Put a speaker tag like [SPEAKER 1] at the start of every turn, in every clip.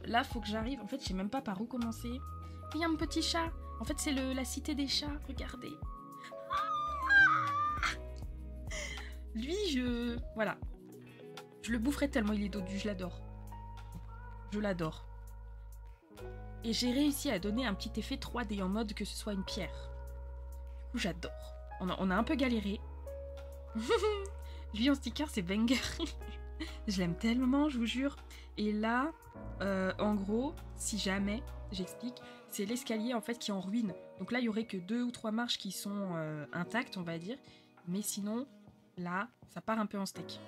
[SPEAKER 1] là, faut que j'arrive. En fait, je sais même pas par où commencer. Il y a un petit chat. En fait, c'est la cité des chats. Regardez. Lui, voilà. Je le boufferais tellement il est dodu. Je l'adore. Je l'adore. Et j'ai réussi à donner un petit effet 3D en mode que ce soit une pierre. Du coup, j'adore. On a un peu galéré. Lui en sticker, c'est banger. Je l'aime tellement, je vous jure. Et là, en gros, si jamais, j'explique, c'est l'escalier en fait qui est en ruine. Donc là, il y aurait que 2 ou 3 marches qui sont intactes, on va dire. Mais sinon, là, ça part un peu en steak.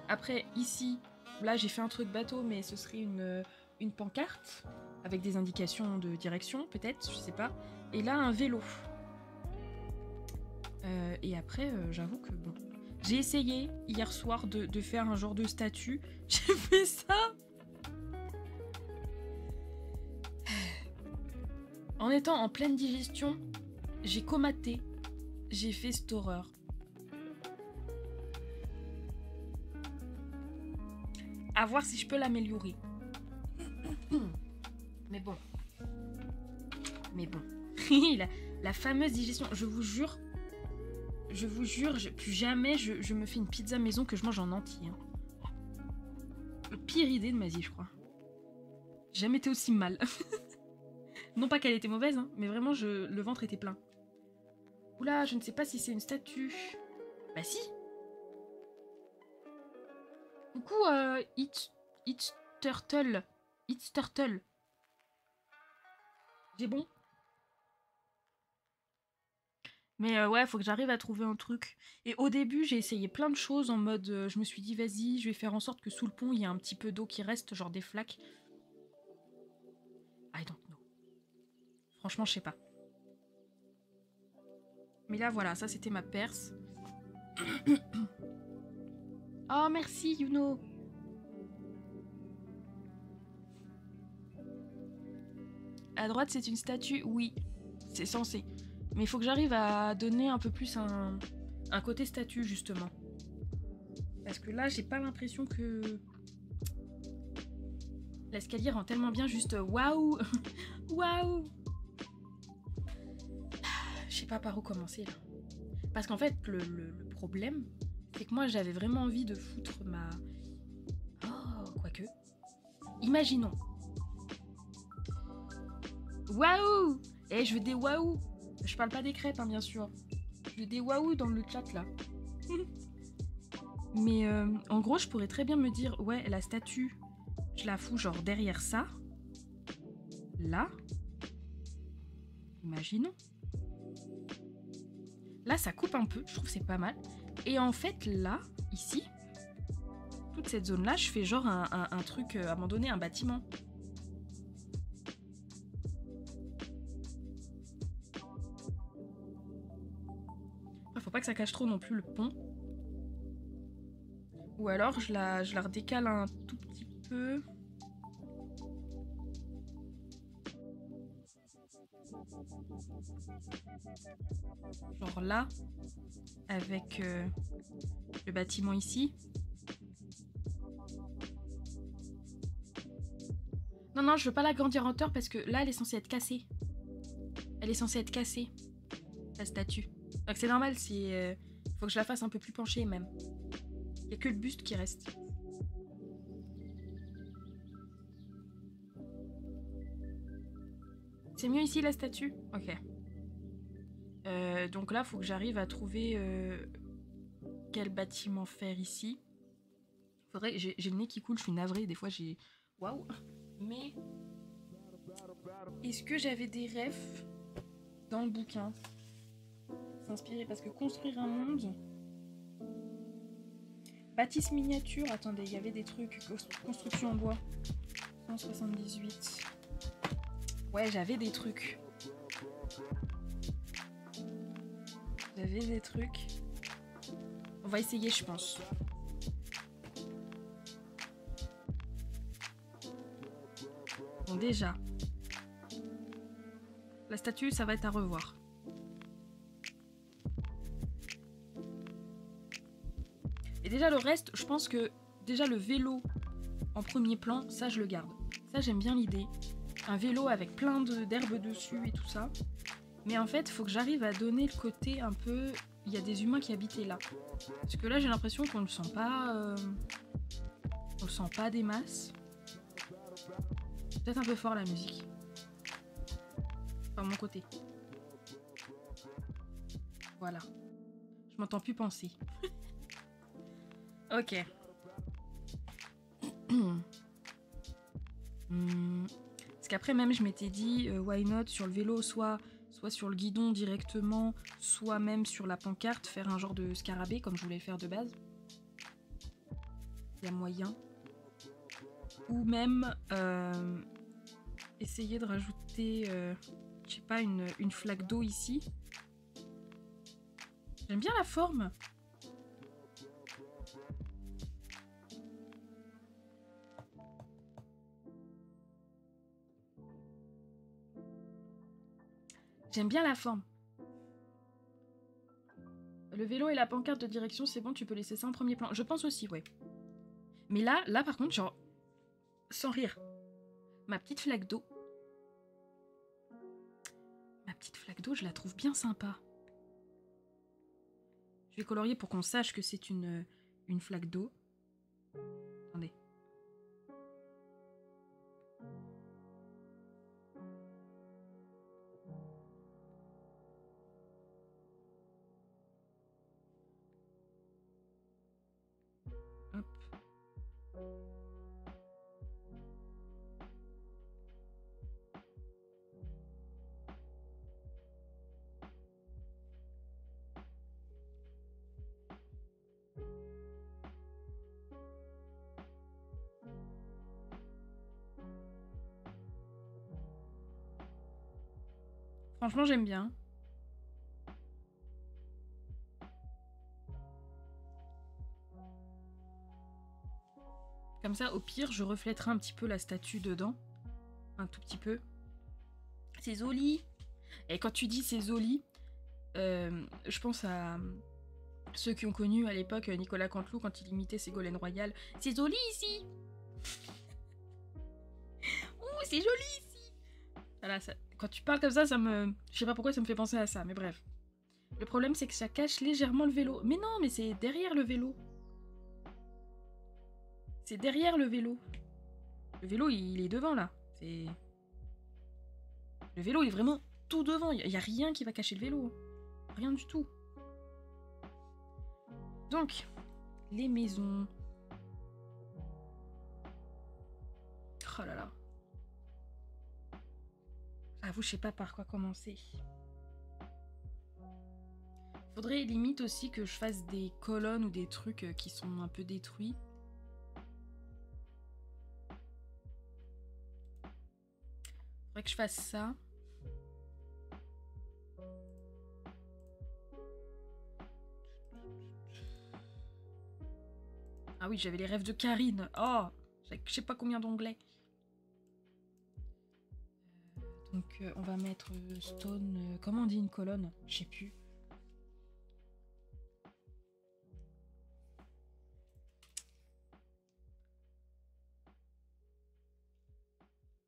[SPEAKER 1] Après, ici, là, j'ai fait un truc bateau, mais ce serait une pancarte avec des indications de direction, peut-être, je sais pas. Et là, un vélo. Et après, j'avoue que bon... J'ai essayé hier soir de faire un genre de statue. J'ai fait ça. En étant en pleine digestion, j'ai comaté. J'ai fait cette horreur. À voir si je peux l'améliorer. Mais bon. la fameuse digestion, je vous jure, plus jamais je me fais une pizza maison que je mange en entier. Hein. Pire idée de ma vie, je crois. J'ai jamais été aussi mal. Non pas qu'elle était mauvaise, hein, mais vraiment, le ventre était plein. Oula, je ne sais pas si c'est une statue. Bah si. Coucou, It's Turtle. It's Turtle. J'ai bon. Mais ouais, faut que j'arrive à trouver un truc. Et au début, j'ai essayé plein de choses en mode... je me suis dit, vas-y, je vais faire en sorte que sous le pont, il y a un petit peu d'eau qui reste, genre des flaques. I don't know. Franchement, je sais pas. Mais là, voilà, ça, c'était ma perce. Oh, merci, Yuno. À droite, c'est une statue. Oui, c'est censé. Mais il faut que j'arrive à donner un peu plus un côté statue, justement. Parce que là, j'ai pas l'impression que... L'escalier rend tellement bien juste waouh. Waouh. Je sais pas par où commencer, là. Parce qu'en fait, le problème, c'est que moi, j'avais vraiment envie de foutre ma... Oh, quoique. Imaginons. Waouh. Eh, je veux des waouh. Je parle pas des crêpes, hein, bien sûr. Je veux des waouh dans le chat, là. Mais en gros, je pourrais très bien me dire, ouais, la statue, je la fous genre derrière ça. Là. Imaginons. Là, ça coupe un peu. Je trouve que c'est pas mal. Et en fait, là, ici, toute cette zone-là, je fais genre un truc, à un moment donné, un bâtiment. Faut pas que ça cache trop non plus le pont. Ou alors je la redécale un tout petit peu. Genre là, avec le bâtiment ici. Non, non, je veux pas l'agrandir en hauteur parce que là, elle est censée être cassée. Elle est censée être cassée, la statue. Donc c'est normal, faut que je la fasse un peu plus penchée même. Il n'y a que le buste qui reste. C'est mieux ici la statue? Ok. Donc là, faut que j'arrive à trouver quel bâtiment faire ici. Faudrait... J'ai le nez qui coule, je suis navrée. Des fois, j'ai... Waouh. Mais... Est-ce que j'avais des refs dans le bouquin? S'inspirer, parce que construire un monde... Bâtisse miniature, attendez, il y avait des trucs, construction en bois. 178. Ouais, j'avais des trucs. J'avais des trucs. On va essayer, je pense. Bon, déjà. La statue, ça va être à revoir. Et déjà le reste, je pense que déjà le vélo en premier plan, ça je le garde. Ça, j'aime bien l'idée. Un vélo avec plein d'herbes dessus et tout ça. Mais en fait, faut que j'arrive à donner le côté un peu... Il y a des humains qui habitaient là. Parce que là, j'ai l'impression qu'on le sent pas... On le sent pas des masses. Peut-être un peu fort la musique. Enfin, mon côté. Voilà. Je m'entends plus penser. Ok. Parce qu'après même je m'étais dit why not sur le vélo, soit sur le guidon directement, soit même sur la pancarte, faire un genre de scarabée comme je voulais faire de base. Il y a moyen. Ou même essayer de rajouter je sais pas, une flaque d'eau ici. J'aime bien la forme. J'aime bien la forme. Le vélo et la pancarte de direction, c'est bon, tu peux laisser ça en premier plan. Je pense aussi, ouais. Mais là par contre, genre, sans rire, ma petite flaque d'eau. Ma petite flaque d'eau, je la trouve bien sympa. Je vais colorier pour qu'on sache que c'est une flaque d'eau. Attendez. Hop. Franchement, j'aime bien. Comme ça, au pire, je reflèterai un petit peu la statue dedans. Un tout petit peu. C'est joli. Et quand tu dis c'est joli, je pense à ceux qui ont connu à l'époque Nicolas Canteloup quand il imitait Ségolène Royal. C'est joli ici. Ouh, c'est joli ici. Voilà, ça, quand tu parles comme ça me... Je sais pas pourquoi ça me fait penser à ça, mais bref. Le problème, c'est que ça cache légèrement le vélo. Mais non, mais c'est derrière le vélo. C'est derrière le vélo. Le vélo, il est devant, là. C'est... Le vélo, il est vraiment tout devant. Il n'y a rien qui va cacher le vélo. Rien du tout. Donc, les maisons. Oh là là. J'avoue, je sais pas par quoi commencer. Faudrait limite aussi que je fasse des colonnes ou des trucs qui sont un peu détruits. Faudrait que je fasse ça. Ah oui, j'avais les rêves de Karine. Oh, je sais pas combien d'onglets. Donc on va mettre stone... comment on dit une colonne? Je sais plus.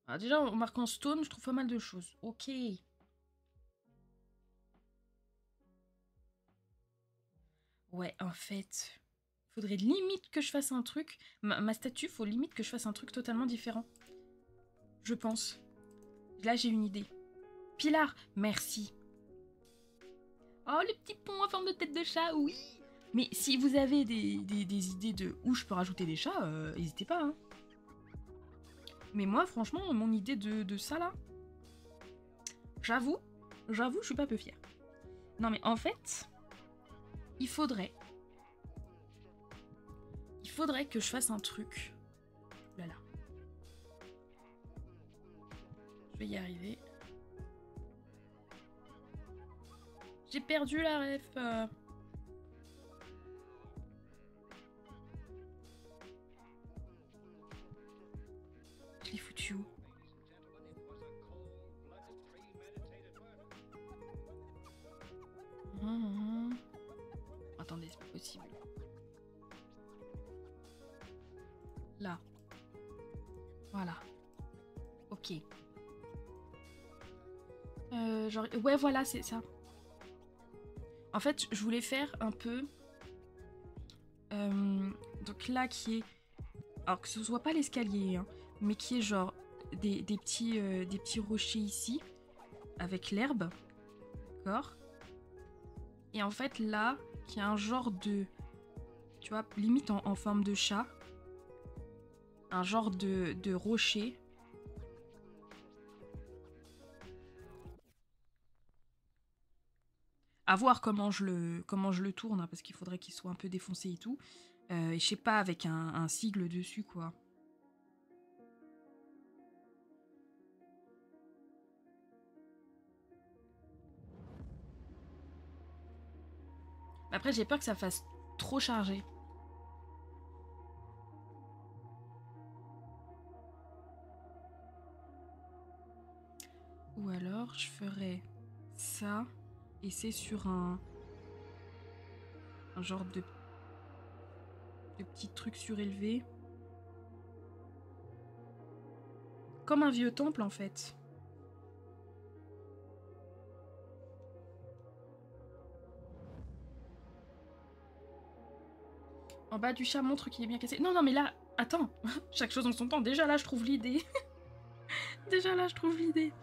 [SPEAKER 1] Ah, déjà, en marquant stone, je trouve pas mal de choses. Ok. Ouais, en fait... Faudrait limite que je fasse un truc... Ma statue, faut limite que je fasse un truc totalement différent. Je pense. Là, j'ai une idée. Pilar, merci. Oh, le petit pont en forme de tête de chat, oui. Mais si vous avez des idées de où je peux rajouter des chats, n'hésitez pas. Hein. Mais moi, franchement, mon idée de ça, là... J'avoue, je suis pas peu fière. Non, mais en fait, il faudrait que je fasse un truc. Voilà. Je vais y arriver. J'ai perdu la ref. Je l'ai foutu où? Attendez, c'est pas possible. Là. Voilà. Ok. Genre... Ouais, voilà, c'est ça. En fait, je voulais faire un peu... donc là, qui est... Alors que ce soit pas l'escalier, hein, mais qui est genre des petits rochers ici, avec l'herbe. D'accord. Et en fait, là, qui a un genre de... Tu vois, limite en forme de chat. Un genre de rocher. À voir comment je le tourne, hein, parce qu'il faudrait qu'il soit un peu défoncé et tout. Et je sais pas, avec un sigle dessus, quoi. Après, j'ai peur que ça fasse trop chargé. Ou alors, je ferais ça, et c'est sur un genre de petit truc surélevé. Comme un vieux temple, en fait. En bas du chat montre qu'il est bien cassé. Non, non, mais là, attends. Chaque chose en son temps. Déjà là, je trouve l'idée. Déjà là, je trouve l'idée.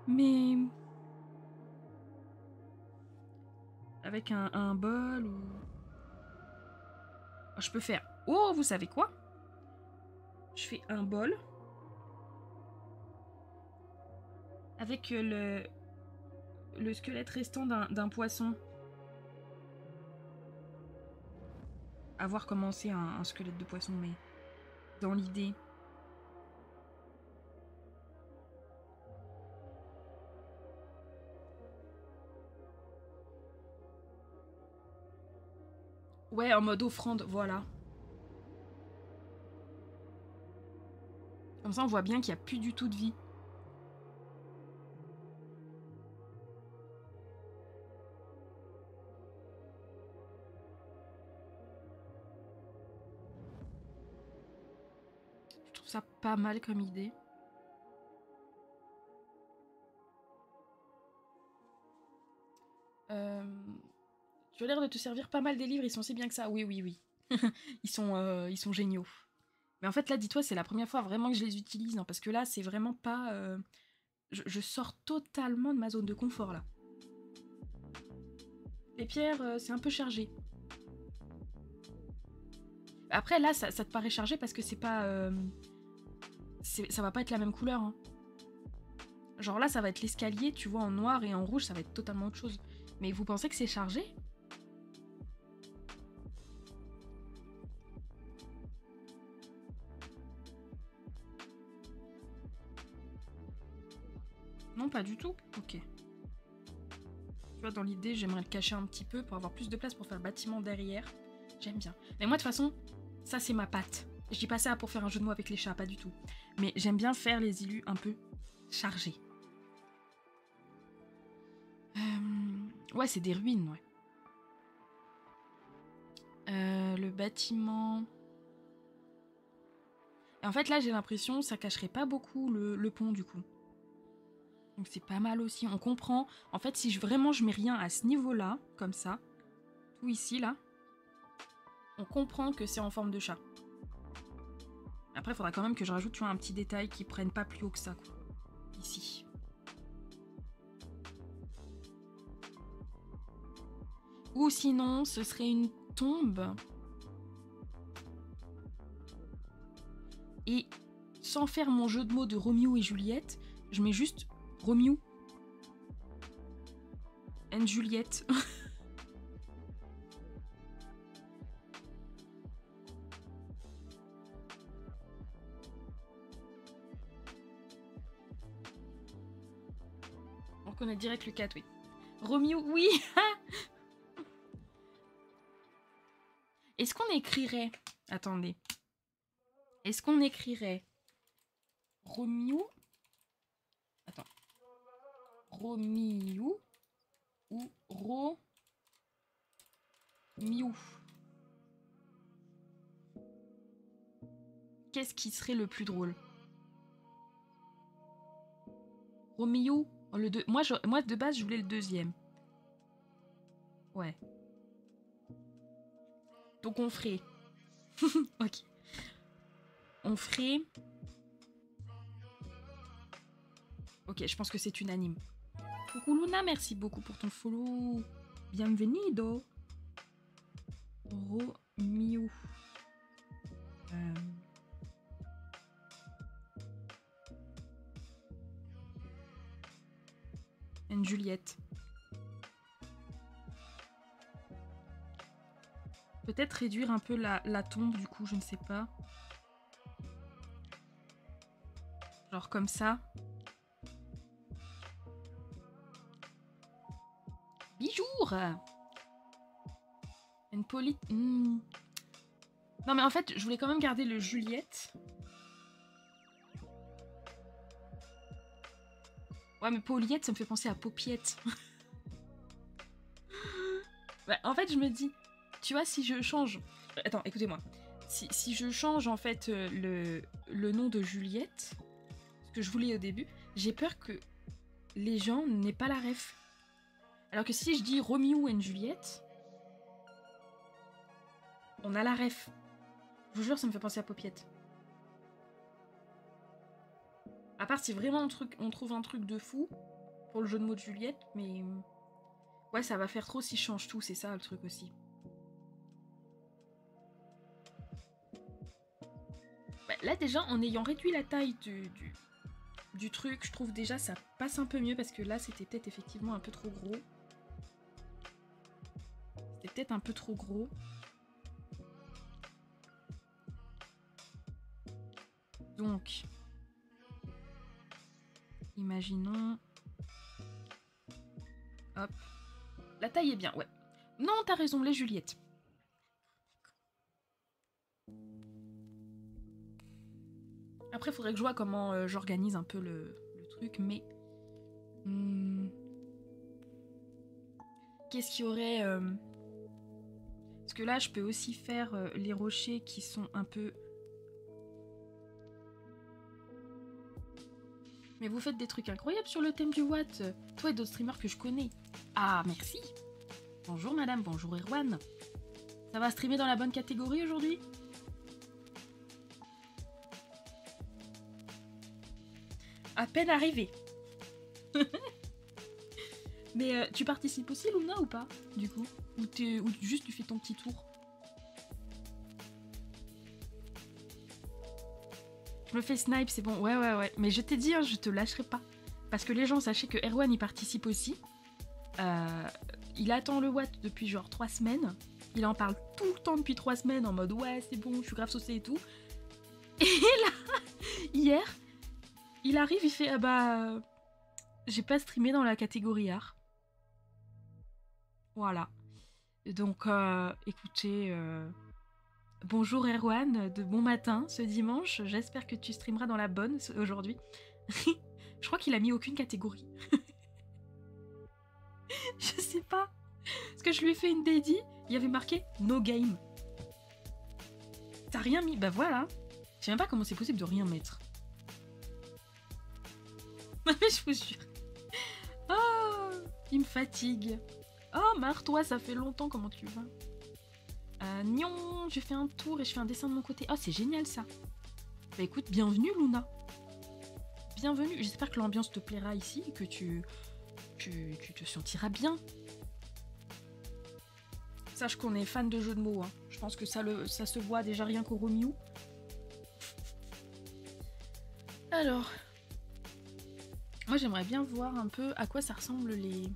[SPEAKER 1] Mais... avec un bol ou... Je peux faire... Oh, vous savez quoi? Je fais un bol. Avec le squelette restant d'un poisson. À voir comment c'est un squelette de poisson, mais... dans l'idée... Ouais, en mode offrande, voilà. Comme ça, on voit bien qu'il n'y a plus du tout de vie. Je trouve ça pas mal comme idée. Tu as l'air de te servir pas mal des livres, ils sont si bien que ça. Oui, oui, oui. Ils sont géniaux. Mais en fait, là, dis-toi, c'est la première fois vraiment que je les utilise, hein, parce que là, c'est vraiment pas... je sors totalement de ma zone de confort, là. Les pierres, c'est un peu chargé. Après, là, ça te paraît chargé parce que c'est pas... ça va pas être la même couleur, hein. Genre là, ça va être l'escalier, tu vois, en noir et en rouge, ça va être totalement autre chose. Mais vous pensez que c'est chargé? Non, pas du tout. Ok. Tu vois, dans l'idée, j'aimerais le cacher un petit peu pour avoir plus de place pour faire le bâtiment derrière. J'aime bien. Mais moi, de toute façon, ça, c'est ma patte. Je dis pas ça pour faire un jeu de mots avec les chats, pas du tout. Mais j'aime bien faire les illus un peu chargés. Ouais, c'est des ruines, ouais. Le bâtiment... Et en fait, là, j'ai l'impression que ça cacherait pas beaucoup le pont, du coup. Donc c'est pas mal aussi. On comprend. En fait, si vraiment je mets rien à ce niveau-là, comme ça, tout ici, là, on comprend que c'est en forme de chat. Après, il faudra quand même que je rajoute, tu vois, un petit détail qui prenne pas plus haut que ça, quoi. Ici. Ou sinon, ce serait une tombe. Et sans faire mon jeu de mots de Roméo et Juliette, je mets juste Roméo and Juliette. On reconnaît direct le 4, oui. Roméo, oui. Est-ce qu'on écrirait... Attendez. Est-ce qu'on écrirait Roméo... Attends. Roméo ou Romiou? Qu'est-ce qui serait le plus drôle? Romeo, le deux. Moi, de base, je voulais le deuxième. Ouais. Donc on ferait... ok. On ferait... Ok, je pense que c'est unanime. Coucou Luna, merci beaucoup pour ton follow. Bienvenido. Romeo. And Juliette. Peut-être réduire un peu la tombe, du coup, je ne sais pas. Genre comme ça. Bijour. Une Non mais en fait, je voulais quand même garder le Juliette. Ouais mais Pauliette, ça me fait penser à Paupiette. Ouais, en fait, je me dis, tu vois, si je change... Attends, écoutez-moi. Si je change en fait le nom de Juliette, ce que je voulais au début, j'ai peur que les gens n'aient pas la ref. Alors que si je dis Romeo and Juliette, on a la ref. Je vous jure, ça me fait penser à Paupiette. À part si vraiment on trouve un truc de fou pour le jeu de mots de Juliette, mais... Ouais, ça va faire trop si je change tout, c'est ça le truc aussi. Bah, là déjà, en ayant réduit la taille du truc, je trouve déjà ça passe un peu mieux parce que là, c'était peut-être effectivement un peu trop gros. C'était peut-être un peu trop gros. Donc, imaginons... Hop. La taille est bien, ouais. Non, t'as raison, les Juliettes. Après, il faudrait que je vois comment j'organise un peu le truc, mais... Qu'est-ce qu'il y aurait Parce que là, je peux aussi faire les rochers qui sont un peu... Mais vous faites des trucs incroyables sur le thème du Watt. Toi et d'autres streamers que je connais. Ah, merci. Bonjour madame, bonjour Erwan. Ça va streamer dans la bonne catégorie aujourd'hui? À peine arrivé. Mais tu participes aussi, Luna, ou pas, du coup? Ou juste tu fais ton petit tour? Je me fais snipe, c'est bon. Ouais. Mais je t'ai dit, hein, je te lâcherai pas. Parce que les gens, sachez que Erwan, il participe aussi. Il attend le Watt depuis genre 3 semaines. Il en parle tout le temps depuis 3 semaines en mode ouais, c'est bon, je suis grave saucé et tout. Et là, hier, il arrive, il fait ah bah... j'ai pas streamé dans la catégorie art. Voilà. Donc, écoutez... Bonjour Erwan, de bon matin ce dimanche. J'espère que tu streameras dans la bonne aujourd'hui. Je crois qu'il a mis aucune catégorie. Je sais pas. Parce que je lui ai fait une dédie, il y avait marqué no game. T'as rien mis? Bah voilà. Je sais même pas comment c'est possible de rien mettre. Mais je vous jure. Oh, il me fatigue. Oh, marre-toi, ça fait longtemps, comment tu vas? Non, je fais un tour et je fais un dessin de mon côté. Oh, c'est génial ça. Bah écoute, bienvenue Luna. Bienvenue. J'espère que l'ambiance te plaira ici et que tu te sentiras bien. Sache qu'on est fan de jeux de mots. Hein. Je pense que ça se voit déjà rien qu'au Romeo. Alors, moi j'aimerais bien voir un peu à quoi ça ressemble les...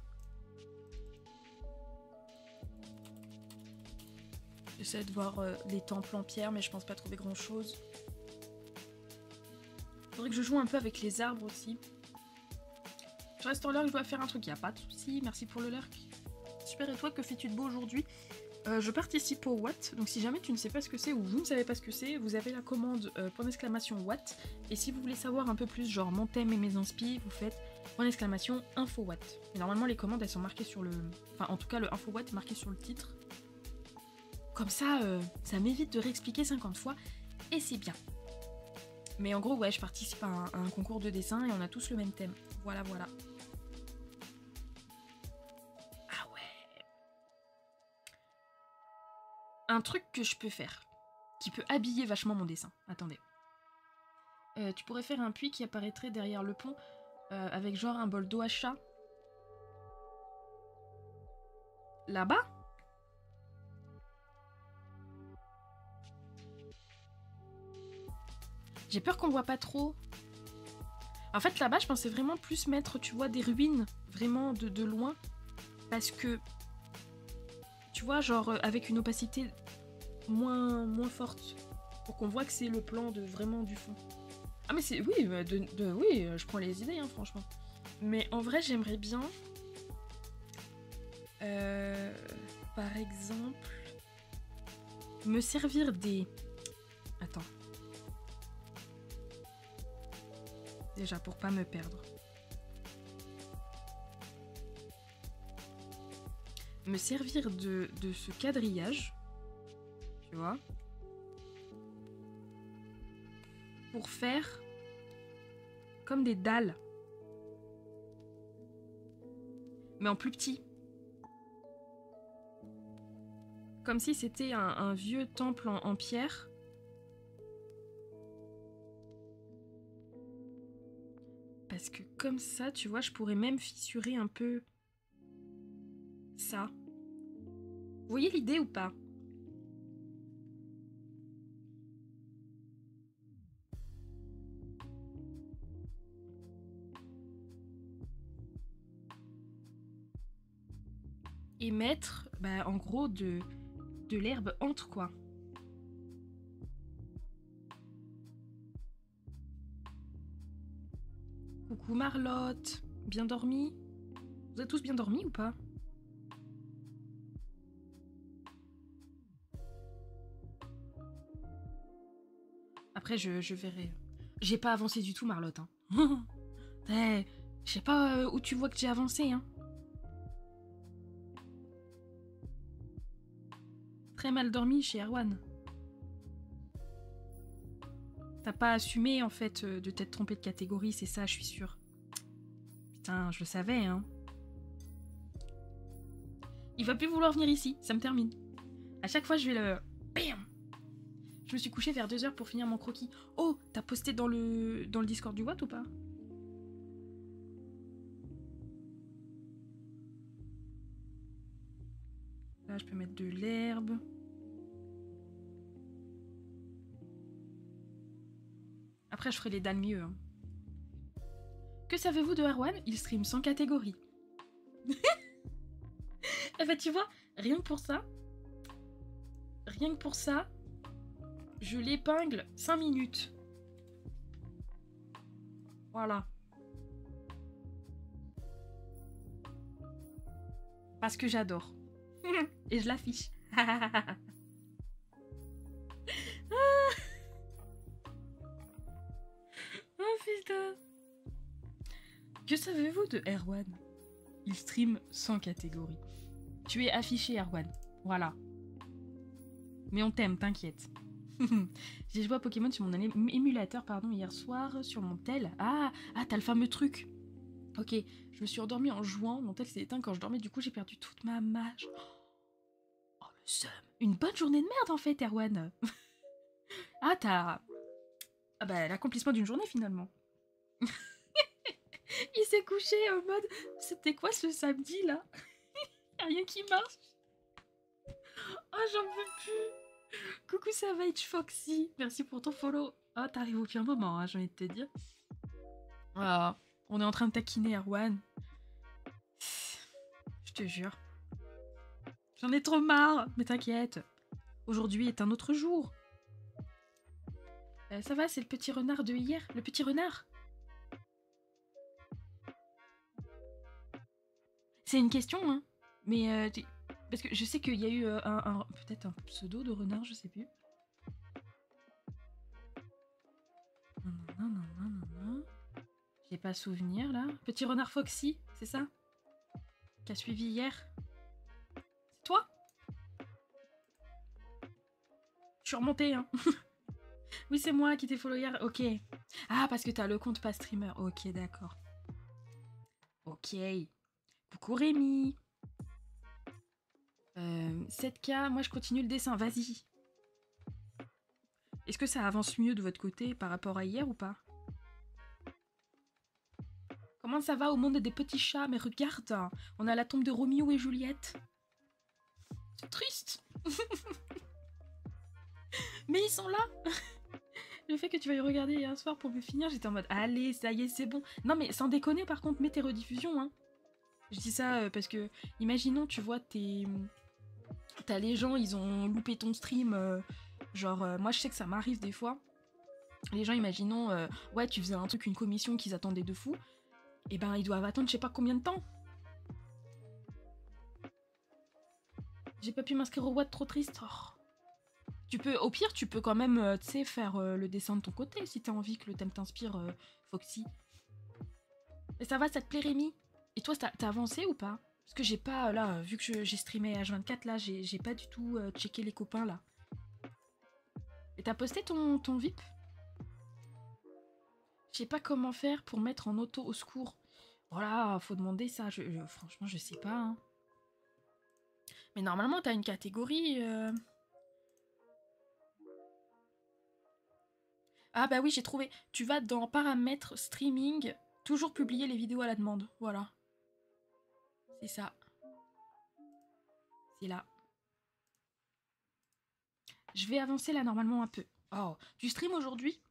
[SPEAKER 1] J'essaie de voir les temples en pierre, mais je pense pas trouver grand chose. Faudrait que je joue un peu avec les arbres aussi. Je reste en lurk, je dois faire un truc, y a pas de souci. Merci pour le lurk. Super, et toi, que fais-tu de beau aujourd'hui? Je participe au Watt, donc si jamais tu ne sais pas ce que c'est ou vous ne savez pas ce que c'est, vous avez la commande !Watt. Et si vous voulez savoir un peu plus, genre mon thème et mes inspi, vous faites !Info Watt. Et normalement, les commandes elles sont marquées sur le. Enfin, en tout cas, le Info Watt est marqué sur le titre. Comme ça, ça m'évite de réexpliquer 50 fois et c'est bien. Mais en gros, ouais, je participe à un concours de dessin et on a tous le même thème. Voilà, voilà. Ah ouais. Un truc que je peux faire, qui peut habiller vachement mon dessin. Attendez. Tu pourrais faire un puits qui apparaîtrait derrière le pont avec genre un bol d'eau à chat. Là-bas? J'ai peur qu'on voit pas trop. En fait, là-bas, je pensais vraiment plus mettre, tu vois, des ruines, vraiment de loin. Parce que, tu vois, genre avec une opacité moins forte. Pour qu'on voit que c'est le plan de vraiment du fond. Ah mais c'est... Oui, oui, je prends les idées, hein, franchement. Mais en vrai, j'aimerais bien... par exemple... me servir des... Attends. Déjà, pour pas me perdre. Me servir de ce quadrillage. Tu vois. Pour faire... comme des dalles. Mais en plus petit. Comme si c'était un vieux temple en pierre. Parce que comme ça, tu vois, je pourrais même fissurer un peu ça. Vous voyez l'idée ou pas? Et mettre, bah, en gros, de l'herbe entre, quoi. Coucou Marlotte, bien dormi? Vous êtes tous bien dormis ou pas? Après, je verrai. J'ai pas avancé du tout, Marlotte. Hein. Je sais pas où tu vois que j'ai avancé. Hein. Très mal dormi chez Erwan. T'as pas assumé, en fait, de t'être trompé de catégorie, c'est ça, je suis sûre. Putain, je le savais, hein. Il va plus vouloir venir ici, ça me termine. À chaque fois, je vais le... Bam. Je me suis couchée vers 2h pour finir mon croquis. Oh, t'as posté dans le Discord du Watt ou pas? Là, je peux mettre de l'herbe. Après, je ferai les dalles mieux. Hein. Que savez-vous de Erwan? Il stream sans catégorie. Eh ben, tu vois, rien que pour ça, je l'épingle 5 minutes. Voilà. Parce que j'adore. Et je l'affiche. Oh putain. Que savez-vous de Erwan? Il stream sans catégorie. Tu es affiché, Erwan. Voilà. Mais on t'aime, t'inquiète. J'ai joué à Pokémon sur mon émulateur hier soir sur mon tel. Ah, t'as le fameux truc. Ok, je me suis endormie en jouant. Mon tel s'est éteint quand je dormais. Du coup, j'ai perdu toute ma mage. Oh, le seum. Une bonne journée de merde, en fait, Erwan. Ah, t'as... Ah bah, l'accomplissement d'une journée, finalement. Il s'est couché en mode... C'était quoi ce samedi, là? Y'a rien qui marche. Oh, j'en peux plus. Coucou Savage Foxy. Merci pour ton follow. Oh, t'arrives au pire moment, hein, j'ai envie de te dire. Ah, on est en train de taquiner Erwan. Je te jure. J'en ai trop marre, mais t'inquiète. Aujourd'hui est un autre jour. Ça va, c'est le petit renard de hier. Le petit renard. C'est une question, hein. Mais parce que je sais qu'il y a eu peut-être un pseudo de renard, je sais plus. Non. J'ai pas souvenir là. Petit renard Foxy, c'est ça? Qui a suivi hier. C'est toi? Je suis remontée, hein. Oui, c'est moi qui t'ai follow hier. Ok. Ah, parce que t'as le compte pas streamer. Ok, d'accord. Ok. Coucou Rémi. 7K, moi je continue le dessin, vas-y. Est-ce que ça avance mieux de votre côté par rapport à hier ou pas? Comment ça va au monde des petits chats? Mais regarde, on a la tombe de Roméo et Juliette. C'est triste. Mais ils sont là. Le fait que tu vas y regarder hier soir pour me finir, j'étais en mode allez, ça y est, c'est bon. Non mais sans déconner, par contre, mets tes rediffusions. Hein. Je dis ça parce que, imaginons, tu vois, t'as les gens, ils ont loupé ton stream. Moi je sais que ça m'arrive des fois. Les gens, imaginons, ouais, tu faisais un truc, une commission qu'ils attendaient de fou. Et ben, ils doivent attendre je sais pas combien de temps. J'ai pas pu m'inscrire au WAD, trop triste. Oh. Tu peux, au pire, tu peux quand même, tu sais, faire le dessin de ton côté si t'as envie que le thème t'inspire, Foxy. Et ça va, ça te plaît, Rémi? Et toi, t'as avancé ou pas? Parce que j'ai pas, là, vu que j'ai streamé H24, là, j'ai pas du tout checké les copains, là. Et t'as posté ton VIP? Je sais pas comment faire pour mettre en auto au secours. Voilà, faut demander ça. Franchement, je sais pas. Hein. Mais normalement, t'as une catégorie. Ah bah oui, j'ai trouvé. Tu vas dans paramètres streaming, toujours publier les vidéos à la demande. Voilà. C'est ça. C'est là. Je vais avancer là normalement un peu. Oh, tu stream aujourd'hui?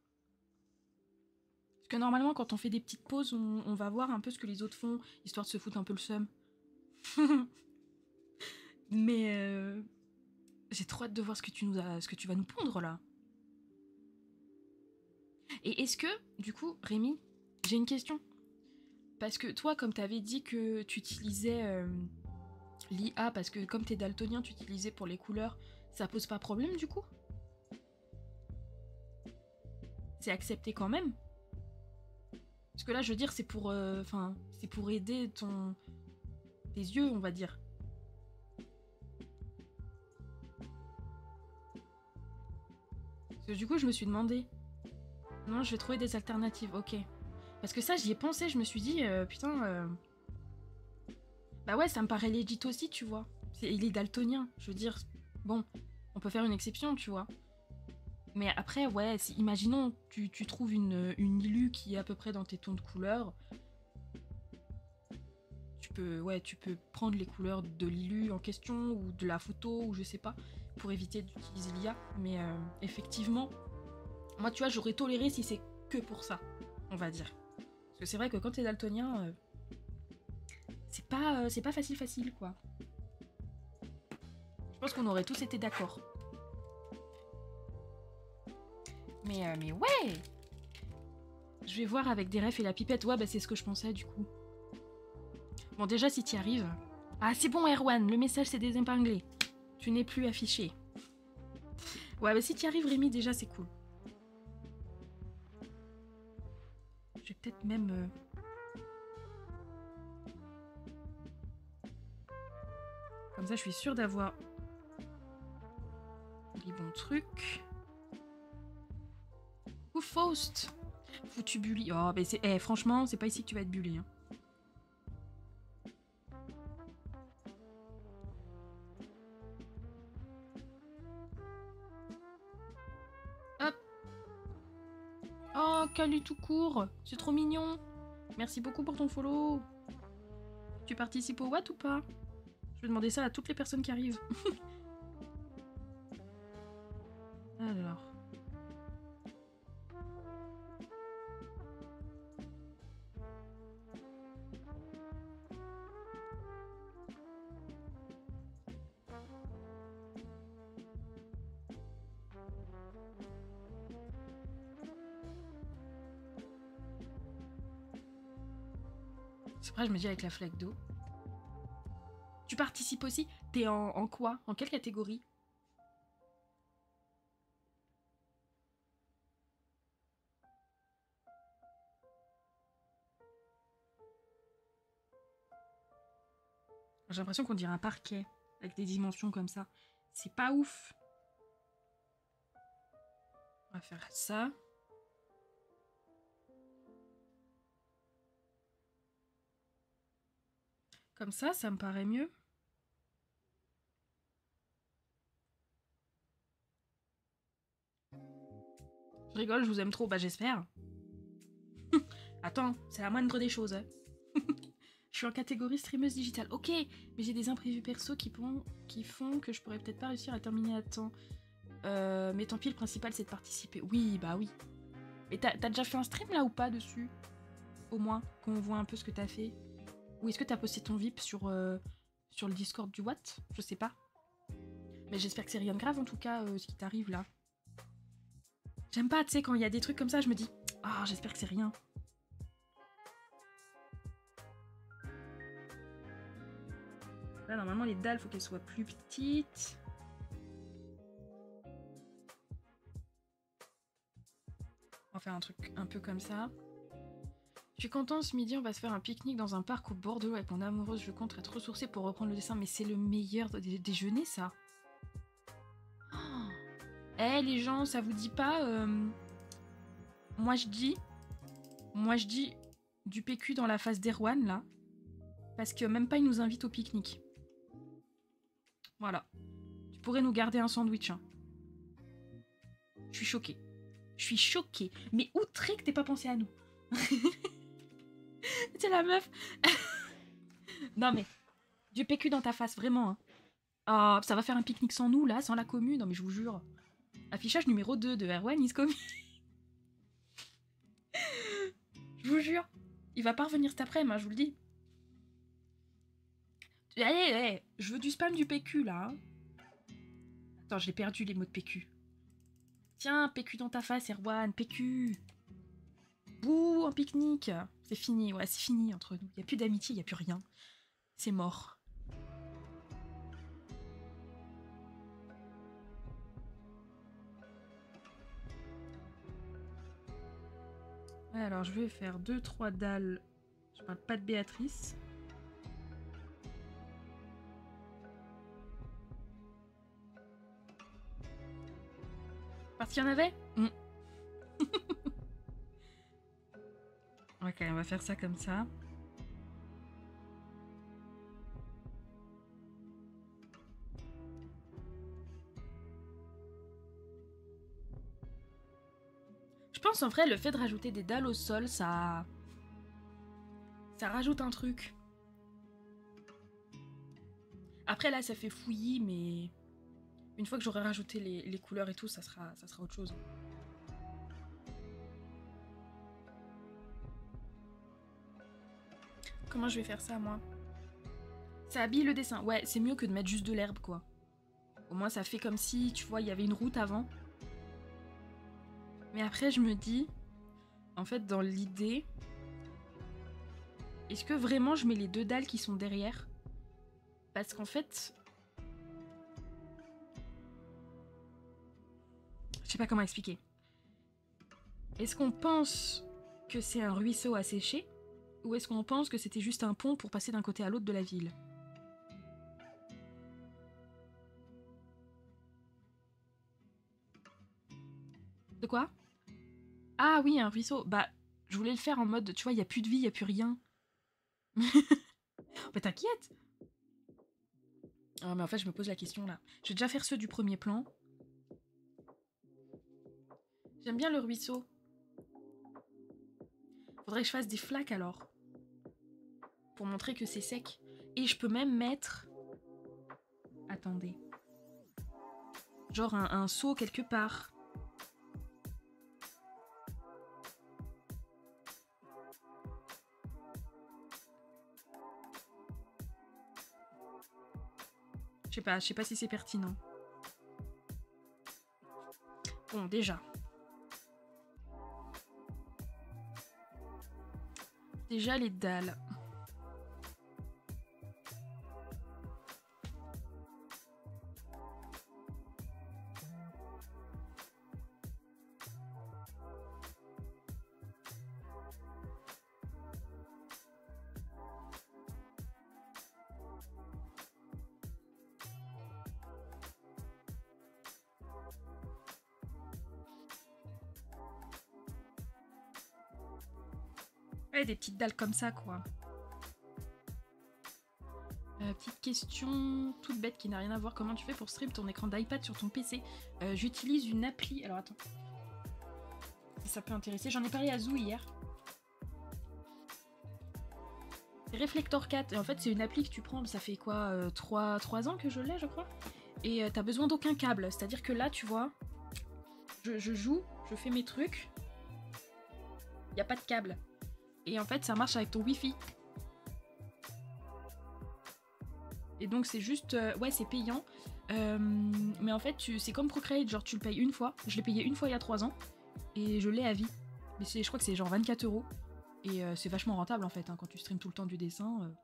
[SPEAKER 1] Parce que normalement, quand on fait des petites pauses, on va voir un peu ce que les autres font, histoire de se foutre un peu le seum. Mais j'ai trop hâte de voir ce que tu vas nous pondre là. Et est-ce que, du coup, Rémi, j'ai une question. Parce que toi, comme t'avais dit que tu utilisais l'IA, parce que comme t'es daltonien, tu utilisais pour les couleurs, ça pose pas problème du coup? C'est accepté quand même? Parce que là, je veux dire, c'est pour, c'est pour aider tes yeux, on va dire. Parce que du coup, je me suis demandé. Non, je vais trouver des alternatives, ok. Parce que ça, j'y ai pensé, je me suis dit, putain, bah ouais, ça me paraît legit aussi, tu vois. Il est daltonien, je veux dire, bon, on peut faire une exception, tu vois. Mais après, ouais, si, imaginons, tu trouves une illu qui est à peu près dans tes tons de couleur. Tu peux prendre les couleurs de l'illu en question, ou de la photo, ou je sais pas, pour éviter d'utiliser l'IA. Mais effectivement, moi, tu vois, j'aurais toléré si c'est que pour ça, on va dire. Parce que c'est vrai que quand t'es daltonien, c'est pas facile, quoi. Je pense qu'on aurait tous été d'accord. Mais ouais! Je vais voir avec des refs et la pipette. Ouais, bah c'est ce que je pensais, du coup. Bon, déjà, si t'y arrives... Ah, c'est bon, Erwan, le message s'est désépinglé. Tu n'es plus affiché. Ouais, bah si t'y arrives, Rémi, déjà, c'est cool. Je vais peut-être même... Comme ça, je suis sûre d'avoir les bons trucs. Ou Faust. Foutu bully. Oh, mais c'est... franchement, c'est pas ici que tu vas être bully. Hein. Hop. Oh, Calu tout court. C'est trop mignon. Merci beaucoup pour ton follow. Tu participes au Watt ou pas? Je vais demander ça à toutes les personnes qui arrivent. Alors... C'est vrai, je me dis avec la flaque d'eau. Tu participes aussi? T'es en quoi? En quelle catégorie? J'ai l'impression qu'on dirait un parquet, avec des dimensions comme ça. C'est pas ouf. On va faire ça. Comme ça me paraît mieux. Je rigole, je vous aime trop, bah j'espère. Attends, c'est la moindre des choses. Hein. Je suis en catégorie streameuse digitale. Ok, mais j'ai des imprévus perso qui font que je pourrais peut-être pas réussir à terminer à temps. Mais tant pis, le principal c'est de participer. Oui, bah oui. Mais t'as déjà fait un stream là ou pas dessus? Au moins, qu'on voit un peu ce que t'as fait. Ou est-ce que t'as posté ton VIP sur le Discord du Watt? Je sais pas. Mais j'espère que c'est rien de grave en tout cas, ce qui t'arrive là. J'aime pas, tu sais, quand il y a des trucs comme ça, je me dis « Ah, j'espère que c'est rien ». Là, normalement, les dalles, faut qu'elles soient plus petites. On va faire un truc un peu comme ça. Je suis contente, ce midi, on va se faire un pique-nique dans un parc au bord de l'eau avec mon amoureuse. Je compte être ressourcée pour reprendre le dessin, mais c'est le meilleur déjeuner, ça. Eh, les gens, ça vous dit pas... Moi, je dis du PQ dans la face d'Erwan, là. Parce que même pas, il nous invite au pique-nique. Voilà. Tu pourrais nous garder un sandwich. Hein. Je suis choquée. Je suis choquée. Mais outré que t'aies pas pensé à nous. C'est la meuf. Non mais, du PQ dans ta face, vraiment. Hein. Oh, ça va faire un pique-nique sans nous, là, sans la commune. Non mais je vous jure. Affichage numéro 2 de Erwan is coming. Je vous jure. Il va pas revenir cet après-midi, hein, je vous le dis. Allez, je veux du spam du PQ, là. Hein. Attends, j'ai perdu les mots de PQ. Tiens, PQ dans ta face, Erwan, PQ. Bouh, un pique-nique. C'est fini, ouais, c'est fini entre nous. Il n'y a plus d'amitié, il n'y a plus rien. C'est mort. Alors, je vais faire 2-3 dalles. Je parle pas de Béatrice. Parce qu'il y en avait Ok, on va faire ça comme ça. Je pense en vrai, le fait de rajouter des dalles au sol, ça rajoute un truc. Après là, ça fait fouillis, mais une fois que j'aurai rajouté les couleurs et tout, ça sera autre chose. Comment je vais faire ça, moi? Ça habille le dessin. Ouais, c'est mieux que de mettre juste de l'herbe, quoi. Au moins, ça fait comme si, tu vois, il y avait une route avant. Mais après, je me dis, en fait, dans l'idée, est-ce que vraiment je mets les 2 dalles qui sont derrière? Parce qu'en fait... Je sais pas comment expliquer. Est-ce qu'on pense que c'est un ruisseau à sécher? Ou est-ce qu'on pense que c'était juste un pont pour passer d'un côté à l'autre de la ville? De quoi? Ah oui, un ruisseau. Bah, je voulais le faire en mode, tu vois, il n'y a plus de vie, il n'y a plus rien. Bah t'inquiète. Ah mais en fait, je me pose la question là. Je vais déjà faire ceux du premier plan. J'aime bien le ruisseau. Faudrait que je fasse des flaques alors. Pour montrer que c'est sec. Et je peux même mettre... Attendez. Genre un seau quelque part. Je sais pas si c'est pertinent. Bon, déjà. Déjà les dalles. Ouais, des petites dalles comme ça, quoi. Petite question toute bête qui n'a rien à voir. Comment tu fais pour stream ton écran d'iPad sur ton PC? J'utilise une appli. Alors attends. Si ça peut intéresser. J'en ai parlé à Zou hier. C'est Reflector 4. Et en fait, c'est une appli que tu prends. Ça fait quoi 3 ans que je l'ai, je crois. Et t'as besoin d'aucun câble. C'est-à-dire que là, tu vois, je joue, je fais mes trucs. Il n'y a pas de câble. Et en fait, ça marche avec ton Wi-Fi. Et donc, c'est juste... ouais, c'est payant. Mais en fait, c'est comme Procreate. Genre, tu le payes une fois. Je l'ai payé une fois il y a 3 ans. Et je l'ai à vie. Mais je crois que c'est genre 24 €. Et c'est vachement rentable, en fait, hein, quand tu streams tout le temps du dessin.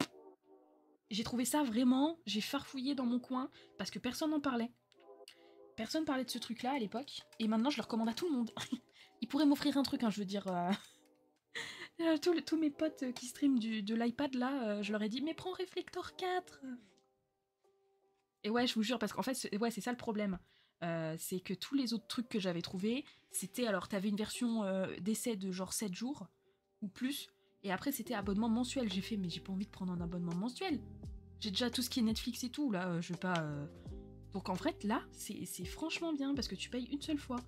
[SPEAKER 1] J'ai trouvé ça vraiment... J'ai farfouillé dans mon coin parce que personne n'en parlait. Personne parlait de ce truc-là à l'époque. Et maintenant, je le recommande à tout le monde. Ils pourraient m'offrir un truc, hein, je veux dire... tous mes potes qui streament de l'iPad, là, je leur ai dit « Mais prends Reflector 4 !» Et ouais, je vous jure, parce qu'en fait, c'est ça le problème. C'est que tous les autres trucs que j'avais trouvés, c'était... Alors, t'avais une version d'essai de genre 7 jours, ou plus, et après, c'était abonnement mensuel. J'ai fait « Mais j'ai pas envie de prendre un abonnement mensuel. J'ai déjà tout ce qui est Netflix et tout, là, je vais pas... Donc en fait, là, c'est franchement bien, parce que tu payes une seule fois.